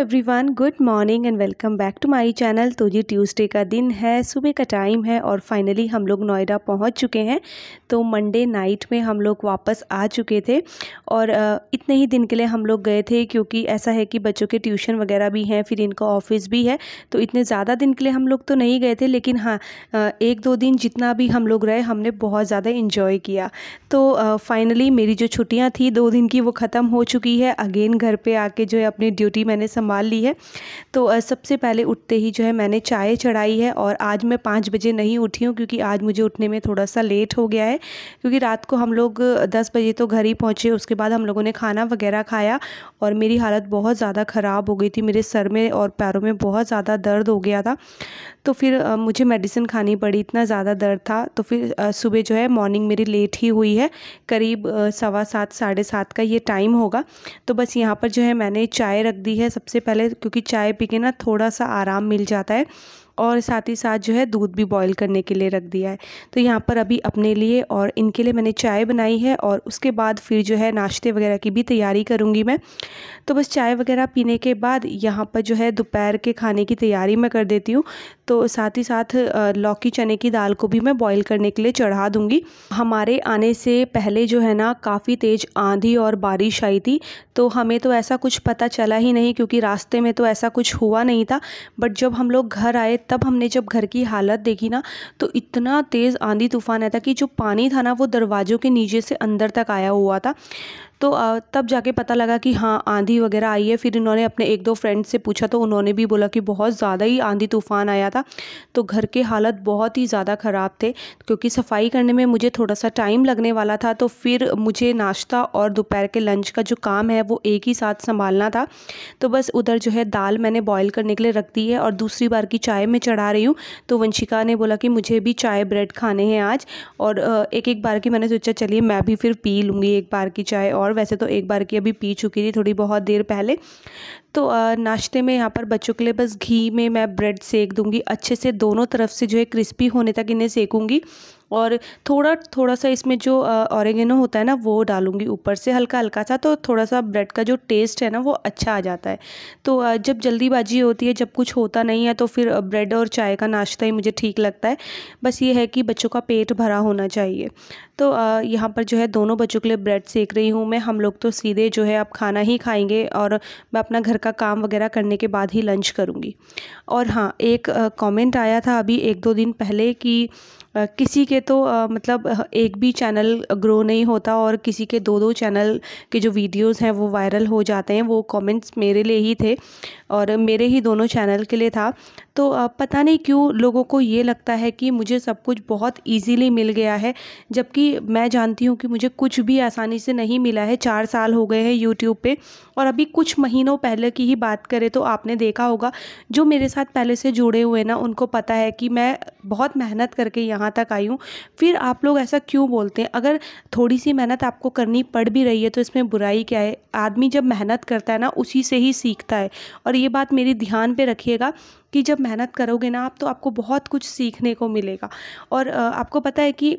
Everyone, good morning and welcome back to my channel. तो जी Tuesday का दिन है, सुबह का टाइम है और फाइनली हम लोग नोएडा पहुंच चुके हैं। तो मंडे नाइट में हम लोग वापस आ चुके थे और इतने ही दिन के लिए हम लोग गए थे, क्योंकि ऐसा है कि बच्चों के ट्यूशन वगैरह भी हैं, फिर इनका ऑफिस भी है। तो इतने ज़्यादा दिन के लिए हम लोग तो नहीं गए थे, लेकिन हाँ, एक दो दिन जितना भी हम लोग रहे हमने बहुत ज़्यादा इंजॉय किया। तो फाइनली मेरी जो छुट्टियाँ थी 2 दिन की वो ख़त्म हो चुकी है। अगेन घर पे आके जो है अपनी ड्यूटी मैंने संभाल ली है। तो सबसे पहले उठते ही जो है मैंने चाय चढ़ाई है और आज मैं 5 बजे नहीं उठी हूँ, क्योंकि आज मुझे उठने में थोड़ा सा लेट हो गया है, क्योंकि रात को हम लोग 10 बजे तो घर ही पहुँचे। उसके बाद हम लोगों ने खाना वगैरह खाया और मेरी हालत बहुत ज़्यादा ख़राब हो गई थी, मेरे सर में और पैरों में बहुत ज़्यादा दर्द हो गया था। तो फिर मुझे मेडिसिन खानी पड़ी, इतना ज़्यादा दर्द था। तो फिर सुबह जो है मॉर्निंग मेरी लेट ही हुई है, करीब 7:15 साढ़े 7 का ये टाइम होगा। तो बस यहाँ पर जो है मैंने चाय रख दी है सबसे पहले, क्योंकि चाय पी के ना थोड़ा सा आराम मिल जाता है, और साथ ही साथ जो है दूध भी बॉईल करने के लिए रख दिया है। तो यहाँ पर अभी अपने लिए और इनके लिए मैंने चाय बनाई है और उसके बाद फिर जो है नाश्ते वगैरह की भी तैयारी करूँगी मैं। तो बस चाय वगैरह पीने के बाद यहाँ पर जो है दोपहर के खाने की तैयारी मैं कर देती हूँ। तो साथ ही साथ लौकी चने की दाल को भी मैं बॉईल करने के लिए चढ़ा दूँगी। हमारे आने से पहले जो है ना काफ़ी तेज़ आंधी और बारिश आई थी, तो हमें तो ऐसा कुछ पता चला ही नहीं, क्योंकि रास्ते में तो ऐसा कुछ हुआ नहीं था। बट जब हम लोग घर आए तब हमने जब घर की हालत देखी ना, तो इतना तेज़ आंधी तूफान आया था कि जो पानी था ना वो दरवाज़ों के नीचे से अंदर तक आया हुआ था। तो तब जाके पता लगा कि हाँ आंधी वगैरह आई है। फिर इन्होंने अपने एक दो फ्रेंड से पूछा तो उन्होंने भी बोला कि बहुत ज़्यादा ही आंधी तूफान आया था। तो घर के हालत बहुत ही ज़्यादा ख़राब थे, क्योंकि सफाई करने में मुझे थोड़ा सा टाइम लगने वाला था। तो फिर मुझे नाश्ता और दोपहर के लंच का जो काम है वो एक ही साथ संभालना था। तो बस उधर जो है दाल मैंने बॉईल करने के लिए रख दी है और दूसरी बार की चाय मैं चढ़ा रही हूँ। तो वंशिका ने बोला कि मुझे भी चाय ब्रेड खाने हैं आज, और एक एक बार की मैंने सोचा चलिए मैं भी फिर पी लूँगी एक बार की चाय, और वैसे तो एक बार की अभी पी चुकी थी थोड़ी बहुत देर पहले। तो नाश्ते में यहाँ पर बच्चों के लिए बस घी में मैं ब्रेड सेक दूँगी अच्छे से, दोनों तरफ से जो है क्रिस्पी होने तक इन्हें सेकूँगी, और थोड़ा थोड़ा सा इसमें जो ऑरिगेनो होता है ना वो डालूँगी ऊपर से हल्का हल्का सा, तो थोड़ा सा ब्रेड का जो टेस्ट है ना वो अच्छा आ जाता है। तो जब जल्दीबाजी होती है, जब कुछ होता नहीं है, तो फिर ब्रेड और चाय का नाश्ता ही मुझे ठीक लगता है। बस ये है कि बच्चों का पेट भरा होना चाहिए। तो यहाँ पर जो है दोनों बच्चों के लिए ब्रेड सेक रही हूँ मैं। हम लोग तो सीधे जो है अब खाना ही खाएंगे, और मैं अपना घर का काम वगैरह करने के बाद ही लंच करूँगी। और हाँ, एक कमेंट आया था अभी 1-2 दिन पहले कि किसी के तो मतलब एक भी चैनल ग्रो नहीं होता और किसी के 2-2 चैनल के जो वीडियोस हैं वो वायरल हो जाते हैं। वो कमेंट्स मेरे लिए ही थे और मेरे ही दोनों चैनल के लिए था। तो पता नहीं क्यों लोगों को ये लगता है कि मुझे सब कुछ बहुत इजीली मिल गया है, जबकि मैं जानती हूँ कि मुझे कुछ भी आसानी से नहीं मिला है। 4 साल हो गए हैं यूट्यूब पे, और अभी कुछ महीनों पहले की ही बात करें तो आपने देखा होगा, जो मेरे साथ पहले से जुड़े हुए ना उनको पता है कि मैं बहुत मेहनत करके यहाँ तक आई हूँ। फिर आप लोग ऐसा क्यों बोलते हैं? अगर थोड़ी सी मेहनत आपको करनी पड़ भी रही है तो इसमें बुराई क्या है? आदमी जब मेहनत करता है ना उसी से ही सीखता है, और ये बात मेरी ध्यान पे रखिएगा कि जब मेहनत करोगे ना आप, तो आपको बहुत कुछ सीखने को मिलेगा। और आपको पता है कि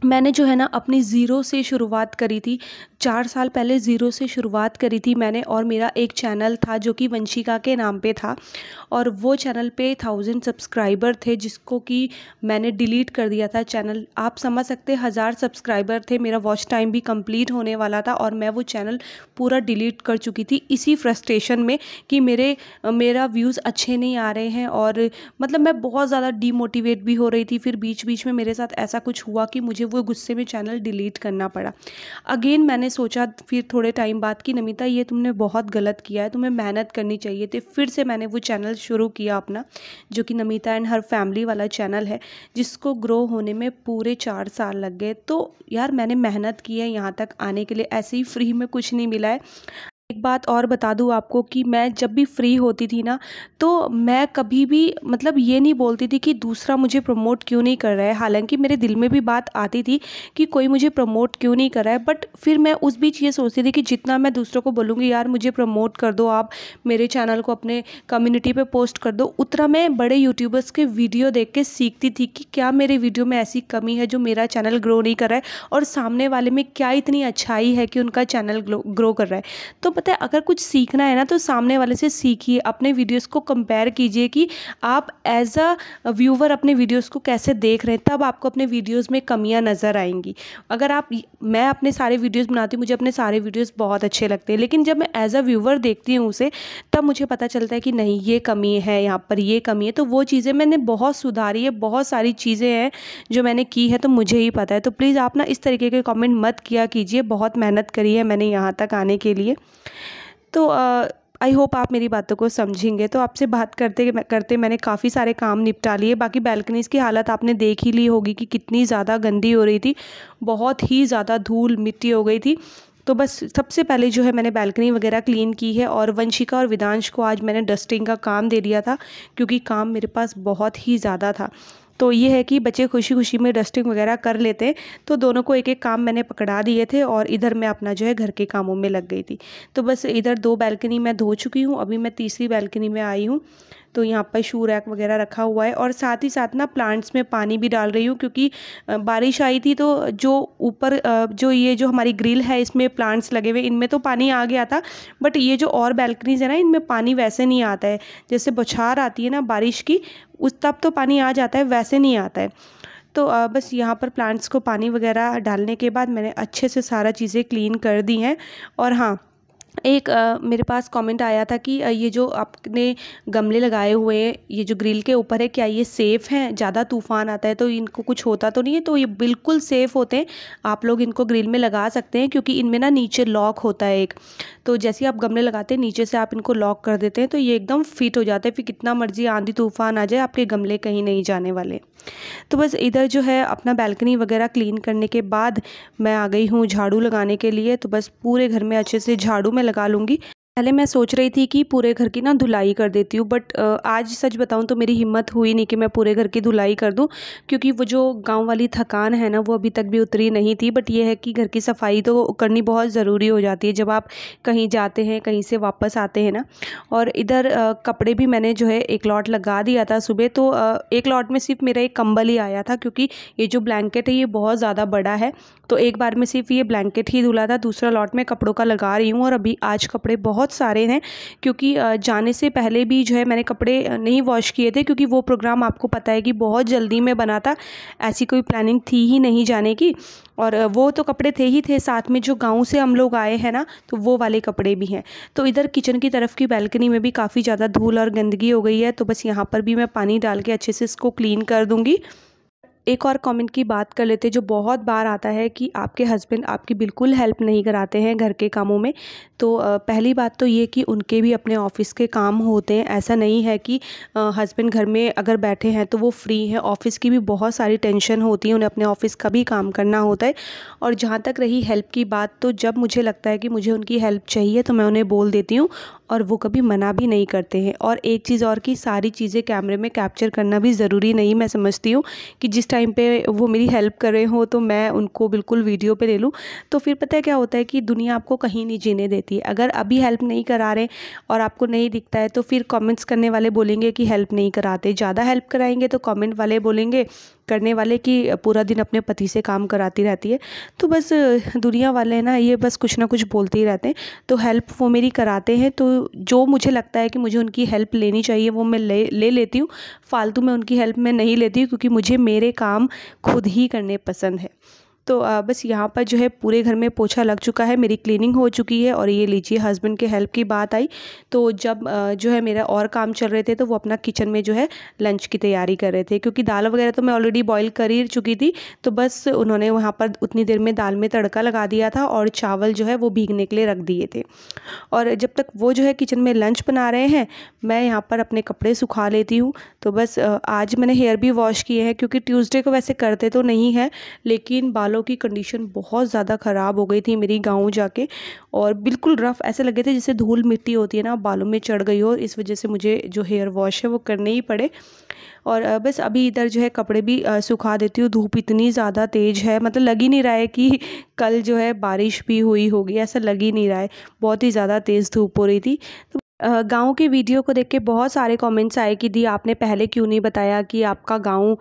मैंने जो है ना अपनी ज़ीरो से शुरुआत करी थी। 4 साल पहले ज़ीरो से शुरुआत करी थी मैंने, और मेरा एक चैनल था जो कि वंशिका के नाम पे था, और वो चैनल पे 1000 सब्सक्राइबर थे, जिसको कि मैंने डिलीट कर दिया था चैनल। आप समझ सकते हैं, 1000 सब्सक्राइबर थे, मेरा वॉच टाइम भी कंप्लीट होने वाला था, और मैं वो चैनल पूरा डिलीट कर चुकी थी इसी फ्रस्ट्रेशन में कि मेरा व्यूज़ अच्छे नहीं आ रहे हैं, और मतलब मैं बहुत ज़्यादा डीमोटिवेट भी हो रही थी। फिर बीच बीच में मेरे साथ ऐसा कुछ हुआ कि मुझे वो गुस्से में चैनल डिलीट करना पड़ा। अगेन मैंने सोचा फिर थोड़े टाइम बाद कि नमिता ये तुमने बहुत गलत किया है, तुम्हें मेहनत करनी चाहिए थी। फिर से मैंने वो चैनल शुरू किया अपना, जो कि नमिता एंड हर फैमिली वाला चैनल है, जिसको ग्रो होने में पूरे 4 साल लग गए। तो यार मैंने मेहनत की है यहाँ तक आने के लिए, ऐसे ही फ्री में कुछ नहीं मिला है। एक बात और बता दूं आपको कि मैं जब भी फ्री होती थी ना, तो मैं कभी भी मतलब ये नहीं बोलती थी कि दूसरा मुझे प्रमोट क्यों नहीं कर रहा है। हालांकि मेरे दिल में भी बात आती थी कि कोई मुझे प्रमोट क्यों नहीं कर रहा है, बट फिर मैं उस बीच ये सोचती थी कि जितना मैं दूसरों को बोलूँगी यार मुझे प्रमोट कर दो, आप मेरे चैनल को अपने कम्युनिटी पे पोस्ट कर दो, उतना मैं बड़े यूट्यूबर्स के वीडियो देख के सीखती थी कि क्या मेरे वीडियो में ऐसी कमी है जो मेरा चैनल ग्रो नहीं कर रहा है, और सामने वाले में क्या इतनी अच्छाई है कि उनका चैनल ग्रो कर रहा है। तो पता है अगर कुछ सीखना है ना तो सामने वाले से सीखिए, अपने वीडियोस को कंपेयर कीजिए कि आप एज अ व्यूवर अपने वीडियोस को कैसे देख रहे हैं, तब आपको अपने वीडियोस में कमियां नज़र आएंगी। अगर आप मैं अपने सारे वीडियोस बनाती हूँ, मुझे अपने सारे वीडियोस बहुत अच्छे लगते हैं, लेकिन जब मैं एज अ व्यूवर देखती हूँ उसे, तब मुझे पता चलता है कि नहीं ये कमी है, यहाँ पर ये कमी है। तो वो चीज़ें मैंने बहुत सुधारी है, बहुत सारी चीज़ें हैं जो मैंने की है, तो मुझे ही पता है। तो प्लीज़ आप ना इस तरीके के कमेंट मत किया कीजिए, बहुत मेहनत करी है मैंने यहाँ तक आने के लिए। तो आई होप आप मेरी बातों को समझेंगे। तो आपसे बात करते करते मैंने काफ़ी सारे काम निपटा लिए। बाकी बैल्कनीज़ की हालत आपने देख ही ली होगी कि कितनी ज़्यादा गंदी हो रही थी, बहुत ही ज़्यादा धूल मिट्टी हो गई थी। तो बस सबसे पहले जो है मैंने बैल्कनी वगैरह क्लीन की है, और वंशिका और विदांश को आज मैंने डस्टिंग का काम दे दिया था, क्योंकि काम मेरे पास बहुत ही ज़्यादा था। तो ये है कि बच्चे खुशी खुशी में डस्टिंग वगैरह कर लेते हैं, तो दोनों को एक एक काम मैंने पकड़ा दिए थे, और इधर मैं अपना जो है घर के कामों में लग गई थी। तो बस इधर 2 बैल्कनी मैं धो चुकी हूँ, अभी मैं तीसरी बैल्कनी में आई हूँ। तो यहाँ पर शू रैक वगैरह रखा हुआ है, और साथ ही साथ ना प्लांट्स में पानी भी डाल रही हूँ, क्योंकि बारिश आई थी तो जो ऊपर जो ये जो हमारी ग्रिल है इसमें प्लांट्स लगे हुए, इनमें तो पानी आ गया था, बट ये जो और बैल्कनीज है ना इनमें पानी वैसे नहीं आता है। जैसे बौछार आती है ना बारिश की, उस तब तो पानी आ जाता है, वैसे नहीं आता है। तो बस यहाँ पर प्लांट्स को पानी वगैरह डालने के बाद मैंने अच्छे से सारा चीज़ें क्लीन कर दी हैं। और हाँ, एक मेरे पास कमेंट आया था कि ये जो आपने गमले लगाए हुए हैं ये जो ग्रिल के ऊपर है, क्या ये सेफ़ हैं? ज़्यादा तूफ़ान आता है तो इनको कुछ होता तो नहीं है? तो ये बिल्कुल सेफ़ होते हैं, आप लोग इनको ग्रिल में लगा सकते हैं, क्योंकि इनमें ना नीचे लॉक होता है एक। तो जैसे ही आप गमले लगाते हैं नीचे से आप इनको लॉक कर देते हैं, तो ये एकदम फिट हो जाते हैं, फिर कितना मर्जी आंधी तूफ़ान आ जाए आपके गमले कहीं नहीं जाने वाले। तो बस इधर जो है अपना बैल्कनी वगैरह क्लीन करने के बाद मैं आ गई हूँ झाड़ू लगाने के लिए। तो बस पूरे घर में अच्छे से झाड़ू मैं लगा लूँगी। पहले मैं सोच रही थी कि पूरे घर की ना धुलाई कर देती हूँ, बट आज सच बताऊँ तो मेरी हिम्मत हुई नहीं कि मैं पूरे घर की धुलाई कर दूँ, क्योंकि वो जो गांव वाली थकान है ना वो अभी तक भी उतरी नहीं थी। बट ये है कि घर की सफाई तो करनी बहुत ज़रूरी हो जाती है जब आप कहीं जाते हैं, कहीं से वापस आते हैं ना। और इधर कपड़े भी मैंने जो है एक लॉट लगा दिया था सुबह। तो एक लॉट में सिर्फ मेरा एक कंबल ही आया था, क्योंकि ये जो ब्लैंकेट है ये बहुत ज़्यादा बड़ा है, तो एक बार में सिर्फ ये ब्लैंकेट ही धुला था। दूसरा लॉट में कपड़ों का लगा रही हूँ, और अभी आज कपड़े बहुत सारे हैं, क्योंकि जाने से पहले भी जो है मैंने कपड़े नहीं वॉश किए थे, क्योंकि वो प्रोग्राम आपको पता है कि बहुत जल्दी में बना था, ऐसी कोई प्लानिंग थी ही नहीं जाने की। और वो तो कपड़े थे ही थे, साथ में जो गांव से हम लोग आए हैं ना तो वो वाले कपड़े भी हैं। तो इधर किचन की तरफ की बैल्कनी में भी काफ़ी ज़्यादा धूल और गंदगी हो गई है, तो बस यहाँ पर भी मैं पानी डाल के अच्छे से इसको क्लीन कर दूँगी। एक और कमेंट की बात कर लेते हैं जो बहुत बार आता है कि आपके हस्बैंड आपकी बिल्कुल हेल्प नहीं कराते हैं घर के कामों में। तो पहली बात तो ये कि उनके भी अपने ऑफ़िस के काम होते हैं, ऐसा नहीं है कि हस्बैंड घर में अगर बैठे हैं तो वो फ्री हैं। ऑफ़िस की भी बहुत सारी टेंशन होती है, उन्हें अपने ऑफ़िस का भी काम करना होता है। और जहाँ तक रही हेल्प की बात, तो जब मुझे लगता है कि मुझे उनकी हेल्प चाहिए तो मैं उन्हें बोल देती हूँ, और वो कभी मना भी नहीं करते हैं। और एक चीज़ और कि सारी चीज़ें कैमरे में कैप्चर करना भी ज़रूरी नहीं, मैं समझती हूँ कि जिस टाइम पे वो मेरी हेल्प कर रहे हो तो मैं उनको बिल्कुल वीडियो पे ले लूँ। तो फिर पता है क्या होता है कि दुनिया आपको कहीं नहीं जीने देती है। अगर अभी हेल्प नहीं करा रहे और आपको नहीं दिखता है, तो फिर कमेंट्स करने वाले बोलेंगे कि हेल्प नहीं कराते। ज़्यादा हेल्प कराएंगे तो कमेंट वाले बोलेंगे, करने वाले कि पूरा दिन अपने पति से काम कराती रहती है। तो बस दुनिया वाले ना ये बस कुछ ना कुछ बोलते ही रहते हैं। तो हेल्प वो मेरी कराते हैं, तो जो मुझे लगता है कि मुझे उनकी हेल्प लेनी चाहिए वो मैं ले लेती हूँ। फालतू में उनकी हेल्प मैं नहीं लेती हूँ, क्योंकि मुझे मेरे काम खुद ही करने पसंद है। तो बस यहाँ पर जो है पूरे घर में पोछा लग चुका है, मेरी क्लीनिंग हो चुकी है। और ये लीजिए हस्बैंड के हेल्प की बात आई, तो जब जो है मेरा और काम चल रहे थे तो वो अपना किचन में जो है लंच की तैयारी कर रहे थे, क्योंकि दाल वगैरह तो मैं ऑलरेडी बॉईल कर ही चुकी थी। तो बस उन्होंने वहाँ पर उतनी देर में दाल में तड़का लगा दिया था, और चावल जो है वो भीगने के लिए रख दिए थे। और जब तक वो जो है किचन में लंच बना रहे हैं, मैं यहाँ पर अपने कपड़े सुखा लेती हूँ। तो बस आज मैंने हेयर भी वॉश किए हैं, क्योंकि ट्यूसडे को वैसे करते तो नहीं है, लेकिन बालों की कंडीशन बहुत ज़्यादा ख़राब हो गई थी मेरी गाँव जाके, और बिल्कुल रफ़ ऐसे लगे थे जैसे धूल मिट्टी होती है ना बालों में चढ़ गई हो। इस वजह से मुझे जो हेयर वॉश है वो करने ही पड़े। और बस अभी इधर जो है कपड़े भी सुखा देती हूँ। धूप इतनी ज़्यादा तेज़ है, मतलब लग ही नहीं रहा है कि कल जो है बारिश भी हुई होगी, ऐसा लग ही नहीं रहा है, बहुत ही ज़्यादा तेज़ धूप हो रही थी। तो गाँव की वीडियो को देख के बहुत सारे कमेंट्स आए कि दी आपने पहले क्यों नहीं बताया कि आपका गाँव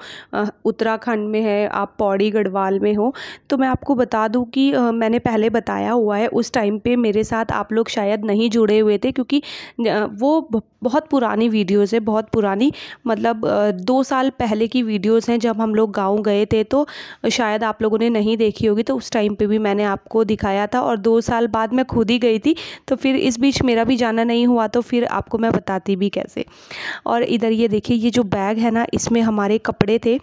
उत्तराखंड में है, आप पौड़ी गढ़वाल में हो। तो मैं आपको बता दूं कि मैंने पहले बताया हुआ है, उस टाइम पे मेरे साथ आप लोग शायद नहीं जुड़े हुए थे, क्योंकि वो बहुत पुरानी वीडियोज़ है, बहुत पुरानी, मतलब 2 साल पहले की वीडियोज़ हैं जब हम लोग गाँव गए थे। तो शायद आप लोगों ने नहीं देखी होगी, तो उस टाइम पे भी मैंने आपको दिखाया था, और 2 साल बाद मैं खुद ही गई थी, तो फिर इस बीच मेरा भी जाना नहीं हुआ, तो फिर आपको मैं बताती भी कैसे। और इधर ये देखिए, ये जो बैग है ना, इसमें हमारे कपड़े थे।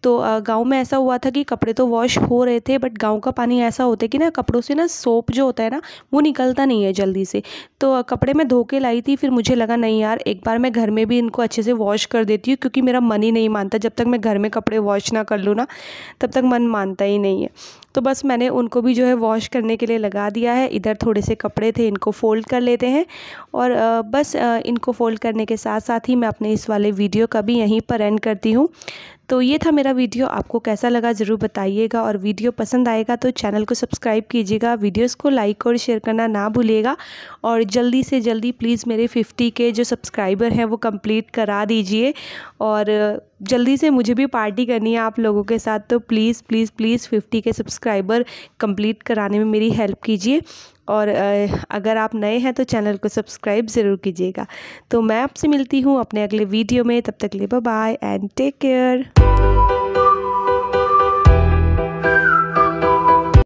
तो गाँव में ऐसा हुआ था कि कपड़े तो वॉश हो रहे थे, बट गाँव का पानी ऐसा होता है कि ना कपड़ों से ना सोप जो होता है ना, वो निकलता नहीं है जल्दी से। तो कपड़े मैं धो के लाई थी, फिर मुझे लगा नहीं यार, एक बार मैं घर में भी इनको अच्छे से वॉश कर देती हूँ, क्योंकि मेरा मन ही नहीं मानता, जब तक मैं घर में कपड़े वॉश ना कर लूँ ना, तब तक मन मानता ही नहीं है। तो बस मैंने उनको भी जो है वॉश करने के लिए लगा दिया है। इधर थोड़े से कपड़े थे, इनको फ़ोल्ड कर लेते हैं, और बस इनको फ़ोल्ड करने के साथ साथ ही मैं अपने इस वाले वीडियो का भी यहीं पर एंड करती हूँ। तो ये था मेरा वीडियो, आपको कैसा लगा ज़रूर बताइएगा, और वीडियो पसंद आएगा तो चैनल को सब्सक्राइब कीजिएगा, वीडियोस को लाइक और शेयर करना ना भूलिएगा, और जल्दी से जल्दी प्लीज़ मेरे 50 के जो सब्सक्राइबर हैं वो कंप्लीट करा दीजिए, और जल्दी से मुझे भी पार्टी करनी है आप लोगों के साथ। तो प्लीज़ प्लीज़ प्लीज़ 50 के सब्सक्राइबर कंप्लीट कराने में मेरी हेल्प कीजिए, और अगर आप नए हैं तो चैनल को सब्सक्राइब ज़रूर कीजिएगा। तो मैं आपसे मिलती हूँ अपने अगले वीडियो में, तब तक के लिए bye bye and take care.